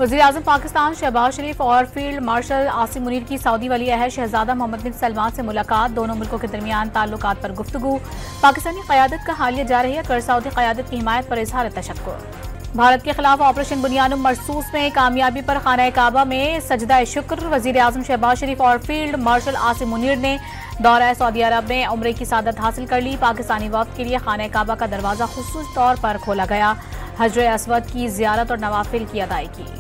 वज़ीर-ए-आज़म पाकिस्तान शहबाज शरीफ और field marshal Asim Munir की सऊदी वली अहद शहजादा मोहम्मद बिन सलमान से मुलाकात। दोनों मुल्कों के दरमियान ताल्लुकात पर गुफ्तगू। पाकिस्तानी क़यादत का हालिया जारी है कर सऊदी क़यादत की हिमायत पर इजहार तशक्कुर। भारत के खिलाफ ऑपरेशन बुनियानुम मरसूस में कामयाबी पर खाना काबा में सजदा शुक्र। वज़ीर-ए-आज़म शहबाज शरीफ और फील्ड मार्शल आसिम मुनीर ने दौरा सऊदी अरब में उम्रे की सादत हासिल कर ली। पाकिस्तानी वफ्द के लिए खाना काबा का दरवाजा खुसूसी तौर पर खोला गया। हजर अस्वद की ज़ियारत और नवाफिल की अदायगी।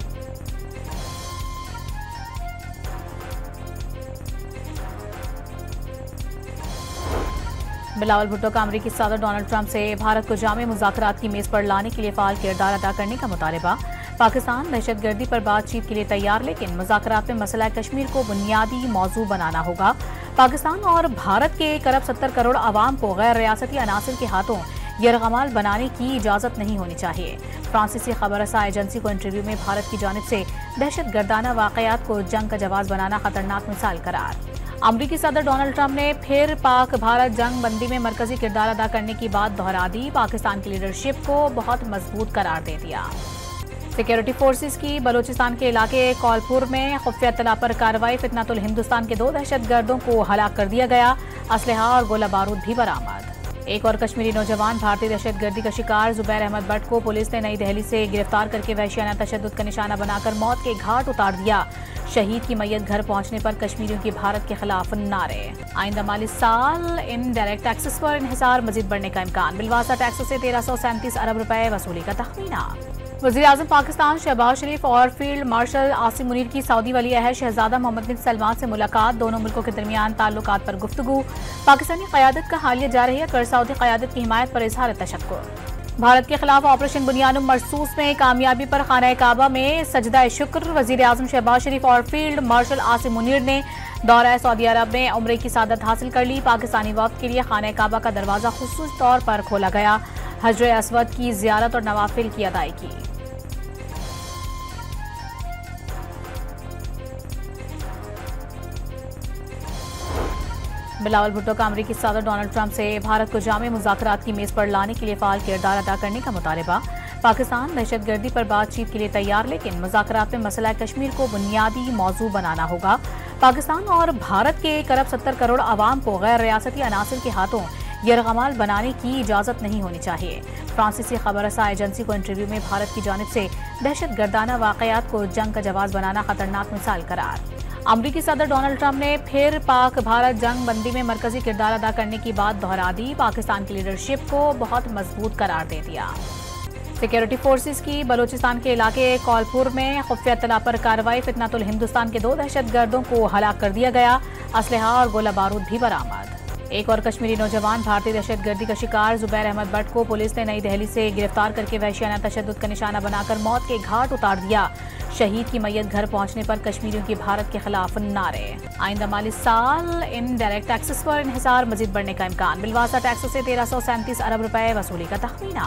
बिलावल भुट्टो का अमरीकी सदर डोनाल्ड ट्रंप से भारत को जामे मुज़ाकरात की मेज पर लाने के लिए फाल किरदार अदा करने का मुतालबा। पाकिस्तान दहशतगर्दी पर बातचीत के लिए तैयार, लेकिन मुज़ाकरात में मसला कश्मीर को बुनियादी मौजू बनाना होगा। पाकिस्तान और भारत के करीब 70 करोड़ आवाम को गैर रियासती अनासर के हाथों यरगमाल बनाने की इजाज़त नहीं होनी चाहिए। फ्रांसीसी खबरसां एजेंसी को इंटरव्यू में भारत की जानिब से दहशतगर्दाना वाक़यात को जंग का जवाब बनाना खतरनाक मिसाल करार। अमरीकी सदर डोनाल्ड ट्रंप ने फिर पाक भारत जंग बंदी में मरकजी किरदार अदा करने की बात दोहरा दी। पाकिस्तान की लीडरशिप को बहुत मजबूत करार दे दिया। सिक्योरिटी फोर्सेस की बलूचिस्तान के इलाके कौलपुर में खुफिया इत्तला पर कार्रवाई। फितनतुल हिंदुस्तान के 2 दहशतगर्दों को हलाक कर दिया गया। असलहा और गोला बारूद भी बरामद। एक और कश्मीरी नौजवान भारतीय दहशतगर्दी का शिकार जुबैर अहमद भट्ट को पुलिस ने नई दिल्ली से गिरफ्तार करके वहशियाना तशद्दुद का निशाना बनाकर मौत के घाट उतार दिया। शहीद की मैयत घर पहुंचने पर कश्मीरियों की भारत के खिलाफ नारे। आइंदा माली साल इनडायरेक्ट टैक्सेस पर इन्हिसार मजीद बढ़ने का इम्कान। बिलवासा टैक्स से 1337 अरब रुपए वसूली का तखमीना। वज़ीर-ए-आज़म पाकिस्तान शहबाज शरीफ और फील्ड मार्शल आसिम मुनीर की सऊदी वली अहद शहजादा मोहम्मद बिन सलमान से मुलाकात। दोनों मुल्कों के दरमियान ताल्लुकात पर गुफ्तगू। पाकिस्तानी क़यादत का हालिया जारी है कर सऊदी क़यादत की हिमायत पर इजहार तशक्कुर। भारत के खिलाफ ऑपरेशन बुनियानुम मरसूस में कामयाबी पर खाना काबा में सजदा शुक्र। वज़ीर-ए-आज़म शहबाज शरीफ और फील्ड मार्शल आसिम मुनीर ने दौरा सऊदी अरब में उम्रे की सादत हासिल कर ली। पाकिस्तानी वफ्द के लिए खाना काबा का दरवाजा खुसूसी तौर पर खोला गया। हजर अस्वद की ज़ियारत और नवाफिल की अदायगी। बिलावल भुट्टो का अमरीकी सदर डोनाल्ड ट्रंप से भारत को जामे मुज़ाकरात की मेज पर लाने के लिए फाल किरदार अदा करने का मुतालबा। पाकिस्तान दहशतगर्दी पर बातचीत के लिए तैयार, लेकिन मुज़ाकरात में मसला कश्मीर को बुनियादी मौजू बनाना होगा। पाकिस्तान और भारत के करीब 70 करोड़ आवाम को गैर रियासती अनासर के हाथों यरगमाल बनाने की इजाज़त नहीं होनी चाहिए। फ्रांसीसी खबरसां एजेंसी को इंटरव्यू में भारत की जानिब से दहशतगर्दाना वाक़यात को जंग का जवाब बनाना खतरनाक मिसाल करार। अमरीकी सदर डोनाल्ड ट्रंप ने फिर पाक भारत जंग बंदी में मरकजी किरदार अदा करने की बात दोहरा दी। पाकिस्तान की लीडरशिप को बहुत मजबूत करार दे दिया। सिक्योरिटी फोर्सेस की बलूचिस्तान के इलाके कौलपुर में खुफिया इत्तला पर कार्रवाई। फितनतुल हिंदुस्तान के 2 दहशतगर्दों को हलाक कर दिया गया। असलहा और गोला बारूद भी बरामद। एक और कश्मीरी नौजवान भारतीय दहशतगर्दी का शिकार जुबैर अहमद भट्ट को पुलिस ने नई दिल्ली से गिरफ्तार करके वहशियाना तशद्दुद का निशाना बनाकर मौत के घाट उतार दिया। शहीद की मैयत घर पहुंचने पर कश्मीरियों की भारत के खिलाफ नारे। आइंदा माली साल इनडायरेक्ट टैक्सेस पर इन्हिसार मजीद बढ़ने का इम्कान। बिलवासा टैक्स से 1337 अरब रुपए वसूली का तखमीना।